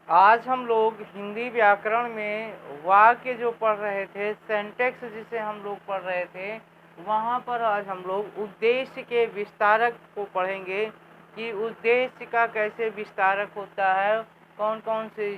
आज हम लोग हिंदी व्याकरण में वाक्य जो पढ़ रहे थे, सेंटेक्स जिसे हम लोग पढ़ रहे थे, वहाँ पर आज हम लोग उद्देश्य के विस्तारक को पढ़ेंगे कि उद्देश्य का कैसे विस्तारक होता है, कौन कौन सी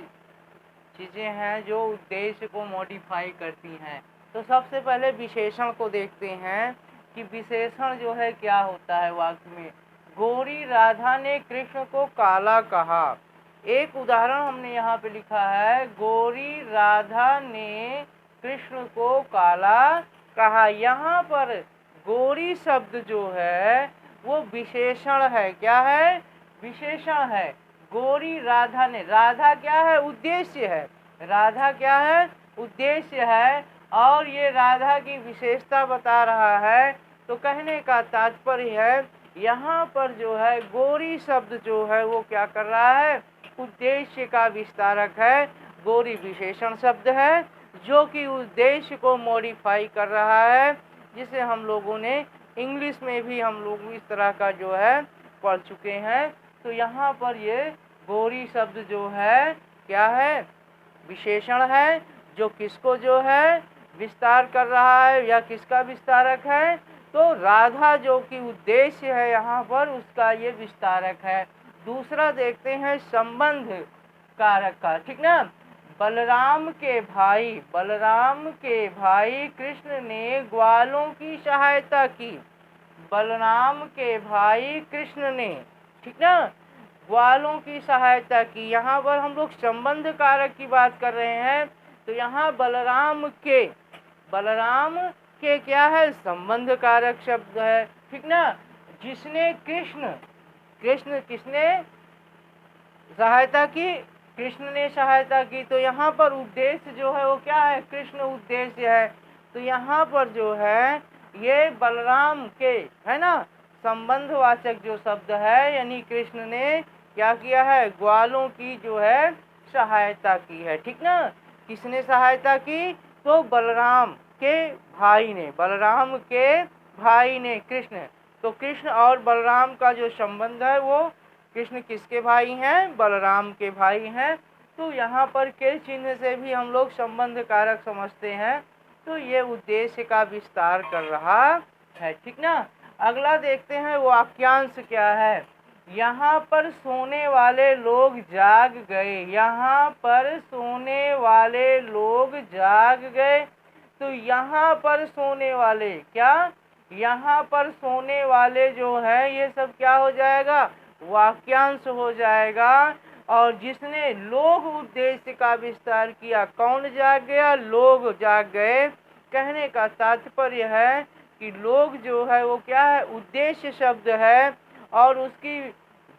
चीज़ें हैं जो उद्देश्य को मॉडिफाई करती हैं। तो सबसे पहले विशेषण को देखते हैं कि विशेषण जो है क्या होता है वाक्य में। गोरी राधा ने कृष्ण को काला कहा। एक उदाहरण हमने यहाँ पे लिखा है, गोरी राधा ने कृष्ण को काला कहा। यहाँ पर गोरी शब्द जो है वो विशेषण है। क्या है? विशेषण है। गोरी राधा ने, राधा क्या है? उद्देश्य है। राधा क्या है? उद्देश्य है। और ये राधा की विशेषता बता रहा है। तो कहने का तात्पर्य है, यहाँ पर जो है गोरी शब्द जो है वो क्या कर रहा है? उद्देश्य का विस्तारक है। गोरी विशेषण शब्द है जो कि उद्देश्य को मॉडिफाई कर रहा है, जिसे हम लोगों ने इंग्लिश में भी हम लोग इस तरह का जो है पढ़ चुके हैं। तो यहाँ पर ये गोरी शब्द जो है क्या है? विशेषण है, जो किसको जो है विस्तार कर रहा है या किसका विस्तारक है? तो राधा जो कि उद्देश्य है यहाँ पर, उसका ये विस्तारक है। दूसरा देखते हैं संबंध कारक का, ठीक ना। बलराम के भाई कृष्ण ने ग्वालों की सहायता की। बलराम के भाई कृष्ण ने, ठीक ना, ग्वालों की सहायता की। यहाँ पर हम लोग संबंध कारक की बात कर रहे हैं। तो यहाँ बलराम के क्या है? संबंध कारक शब्द है, ठीक ना। जिसने कृष्ण किसने सहायता की? कृष्ण ने सहायता की। तो यहाँ पर उद्देश्य जो है वो क्या है? कृष्ण उद्देश्य है। तो यहाँ पर जो है ये बलराम के, है ना, संबंधवाचक जो शब्द है, यानी कृष्ण ने क्या किया है? ग्वालों की जो है सहायता की है, ठीक ना। किसने सहायता की? तो बलराम के भाई ने कृष्ण। तो कृष्ण और बलराम का जो संबंध है वो, कृष्ण किसके भाई हैं? बलराम के भाई हैं। तो यहाँ पर के चिन्ह से भी हम लोग संबंध कारक समझते हैं। तो ये उद्देश्य का विस्तार कर रहा है, ठीक ना। अगला देखते हैं वाक्यांश क्या है। यहाँ पर सोने वाले लोग जाग गए। यहाँ पर सोने वाले लोग जाग गए। तो यहाँ पर सोने वाले क्या? यहाँ पर सोने वाले जो है ये सब क्या हो जाएगा? वाक्यांश हो जाएगा। और जिसने लोग उद्देश्य का विस्तार किया, कौन जाग गया? लोग जाग गए। कहने का तात्पर्य है कि लोग जो है वो क्या है? उद्देश्य शब्द है। और उसकी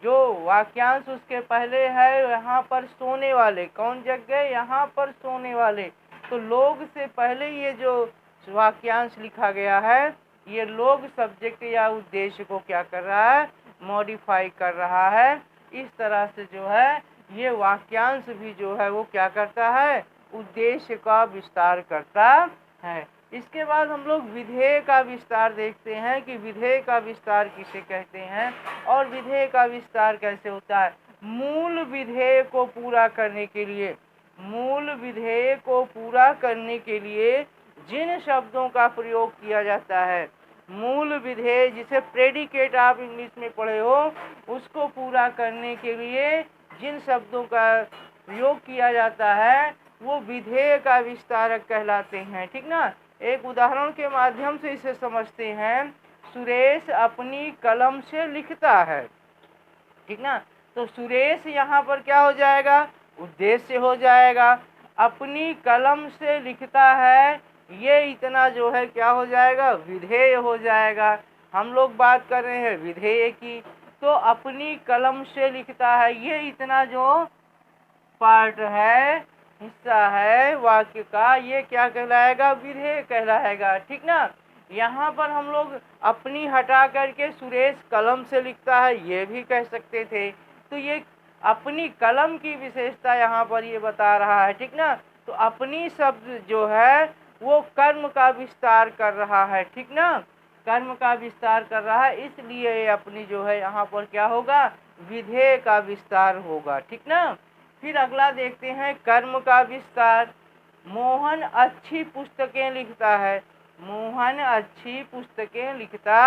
जो वाक्यांश उसके पहले है, यहाँ पर सोने वाले, कौन जग गए? यहाँ पर सोने वाले। तो लोग से पहले ये जो वाक्यांश लिखा गया है, ये लोग सब्जेक्ट या उद्देश्य को क्या कर रहा है? मॉडिफाई कर रहा है। इस तरह से जो है ये वाक्यांश भी जो है वो क्या करता है? उद्देश्य का विस्तार करता है। इसके बाद हम लोग विधेय का विस्तार देखते हैं कि विधेय का विस्तार किसे कहते हैं और विधेय का विस्तार कैसे होता है। मूल विधेय को पूरा करने के लिए जिन शब्दों का प्रयोग किया जाता है, मूल विधेय जिसे प्रेडिकेट आप इंग्लिश में पढ़े हो, उसको पूरा करने के लिए जिन शब्दों का प्रयोग किया जाता है वो विधेय का विस्तारक कहलाते हैं, ठीक ना। एक उदाहरण के माध्यम से इसे समझते हैं। सुरेश अपनी कलम से लिखता है, ठीक ना। तो सुरेश यहाँ पर क्या हो जाएगा? उद्देश्य हो जाएगा। अपनी कलम से लिखता है, ये इतना जो है क्या हो जाएगा? विधेय हो जाएगा। हम लोग बात कर रहे हैं विधेय की। तो अपनी कलम से लिखता है, ये इतना जो पार्ट है, हिस्सा है वाक्य का, ये क्या कहलाएगा? विधेय कहलाएगा, ठीक ना। यहाँ पर हम लोग अपनी हटा करके सुरेश कलम से लिखता है ये भी कह सकते थे। तो ये अपनी कलम की विशेषता यहाँ पर ये बता रहा है, ठीक ना। तो अपनी शब्द जो है वो कर्म का विस्तार कर रहा है, ठीक ना। कर्म का विस्तार कर रहा है, इसलिए अपनी जो है यहाँ पर क्या होगा? विधेय का विस्तार होगा, ठीक ना। फिर अगला देखते हैं कर्म का विस्तार। मोहन अच्छी पुस्तकें लिखता है। मोहन अच्छी पुस्तकें लिखता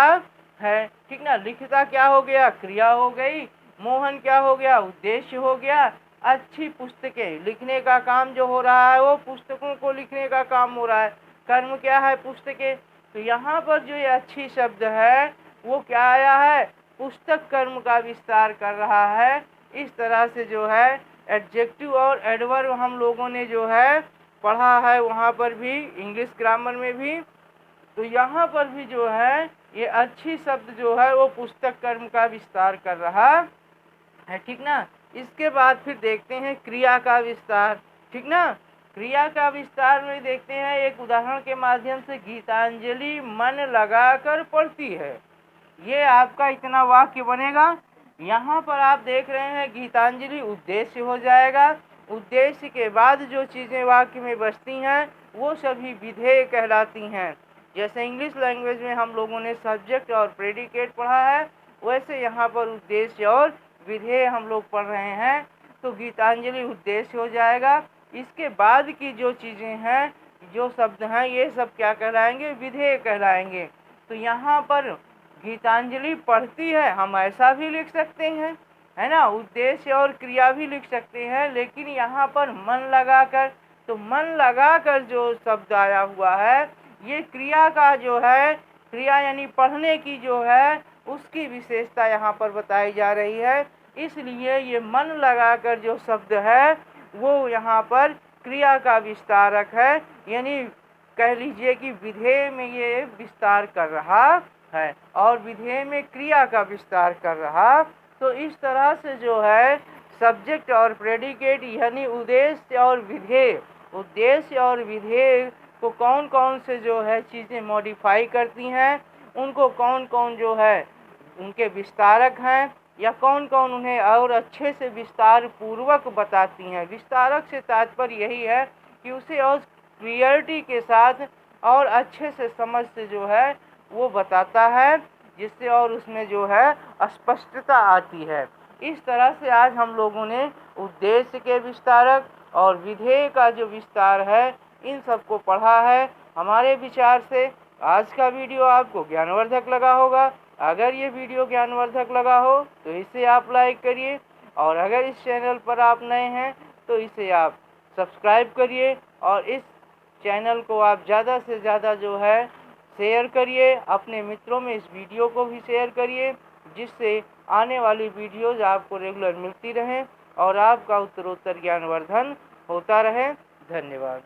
है, ठीक ना। लिखता क्या हो गया, क्रिया हो गई। मोहन क्या हो गया, उद्देश्य हो गया। अच्छी पुस्तकें, लिखने का काम जो हो रहा है वो पुस्तकों को लिखने का काम हो रहा है। कर्म क्या है, पुस्तकें। तो यहाँ पर जो ये अच्छी शब्द है वो क्या आया है, पुस्तक कर्म का विस्तार कर रहा है। इस तरह से जो है एडजेक्टिव और एडवर्ब हम लोगों ने जो है पढ़ा है, वहाँ पर भी इंग्लिश ग्रामर में भी। तो यहाँ पर भी जो है ये अच्छी शब्द जो है वो पुस्तक कर्म का विस्तार कर रहा है, ठीक ना। इसके बाद फिर देखते हैं क्रिया का विस्तार, ठीक ना। क्रिया का विस्तार में देखते हैं एक उदाहरण के माध्यम से, गीतांजलि मन लगाकर पढ़ती है। ये आपका इतना वाक्य बनेगा। यहाँ पर आप देख रहे हैं गीतांजलि उद्देश्य हो जाएगा। उद्देश्य के बाद जो चीज़ें वाक्य में बचती हैं वो सभी विधेय कहलाती हैं। जैसे इंग्लिश लैंग्वेज में हम लोगों ने सब्जेक्ट और प्रेडिकेट पढ़ा है, वैसे यहाँ पर उद्देश्य और विधेय हम लोग पढ़ रहे हैं। तो गीतांजलि उद्देश्य हो जाएगा। इसके बाद की जो चीज़ें हैं, जो शब्द हैं, ये सब क्या कहलाएंगे, विधेय कहलाएंगे। तो यहाँ पर गीतांजलि पढ़ती है, हम ऐसा भी लिख सकते हैं, है ना। उद्देश्य और क्रिया भी लिख सकते हैं, लेकिन यहाँ पर मन लगाकर, तो मन लगाकर जो शब्द आया हुआ है ये क्रिया का जो है, क्रिया यानी पढ़ने की जो है उसकी विशेषता यहाँ पर बताई जा रही है। इसलिए ये मन लगाकर जो शब्द है वो यहाँ पर क्रिया का विस्तारक है, यानी कह लीजिए कि विधेय में ये विस्तार कर रहा है और विधेय में क्रिया का विस्तार कर रहा। तो इस तरह से जो है सब्जेक्ट और प्रेडिकेट यानी उद्देश्य और विधेय, उद्देश्य और विधेय को कौन कौन से जो है चीज़ें मॉडिफाई करती हैं, उनको कौन कौन जो है उनके विस्तारक हैं, या कौन कौन उन्हें और अच्छे से विस्तार पूर्वक बताती हैं। विस्तारक से तात्पर्य यही है कि उसे और क्लियरिटी के साथ और अच्छे से समझ से जो है वो बताता है, जिससे और उसमें जो है स्पष्टता आती है। इस तरह से आज हम लोगों ने उद्देश्य के विस्तारक और विधेय का जो विस्तार है इन सबको पढ़ा है। हमारे विचार से आज का वीडियो आपको ज्ञानवर्धक लगा होगा। अगर ये वीडियो ज्ञानवर्धक लगा हो तो इसे आप लाइक करिए, और अगर इस चैनल पर आप नए हैं तो इसे आप सब्सक्राइब करिए, और इस चैनल को आप ज़्यादा से ज़्यादा जो है शेयर करिए। अपने मित्रों में इस वीडियो को भी शेयर करिए, जिससे आने वाली वीडियोज़ आपको रेगुलर मिलती रहें और आपका उत्तरोत्तर ज्ञानवर्धन होता रहे। धन्यवाद।